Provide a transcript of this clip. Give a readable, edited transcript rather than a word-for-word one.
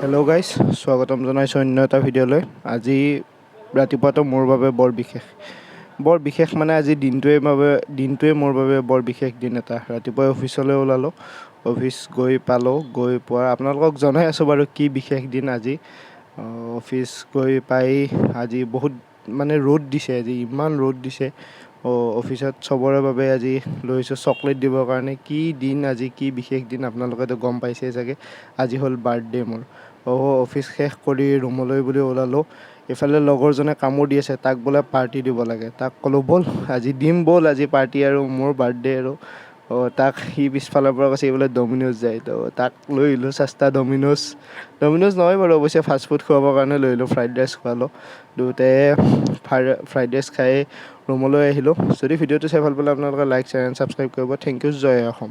Hello' guys, স্বাগতম জনাইছোঁ অন্য এটা ভিডিঅ'লৈ। আজি ৰাতিপুৱাটো মোৰ বাবে বৰ বিশেষ মানে আজি দিনটোৱে মোৰ বাবে বৰ বিশেষ দিন এটা। ৰাতিপুৱাই অফিচলৈ ওলালোঁ, অফিচ গৈ পোৱা আপোনালোকক জনাই আছোঁ বাৰু কি বিশেষ দিন আজি। অফিচ গৈ পাই আজি বহুত মানে ৰ'দ দিছে, আজি ইমান ৰ'দ দিছে। অফিচত চবৰে বাবে আজি লৈছোঁ চকলেট দিবৰ কাৰণে। কি দিন আজি, কি বিশেষ দিন আপোনালোকেতো গম পাইছেই চাগে। আজি হ'ল বাৰ্থডে' মোৰ। অফিচ শেষ কৰি ৰুমলৈ বুলি ওলালোঁ। এইফালে লগৰজনে কামোৰ দি আছে, তাক বোলে পাৰ্টি দিব লাগে। তাক ক'লোঁ ব'ল আজি দিম ব'ল, আজি পাৰ্টি আৰু মোৰ বাৰ্থডে আৰু। তাক সি পিছফালৰ পৰা কৈছে বোলে ডমিন'জ যায়। তাক লৈ আহিলোঁ চাস্তা ডমিন'জ নহয় বাৰু, অৱশ্যে ফাষ্টফুড খুৱাবৰ কাৰণে লৈ আহিলোঁ। ফ্ৰাইড ৰাইচ খোৱালোঁ। দুয়োটাই ফ্ৰাইড ৰাইচ খাই ৰুমলৈ আহিলোঁ। যদি ভিডিঅ'টো চাই ভাল পালে আপোনালোকে লাইক, শ্বেয়াৰ এণ্ড ছাবস্ক্ৰাইব কৰিব। থেংক ইউ, জয় অসম।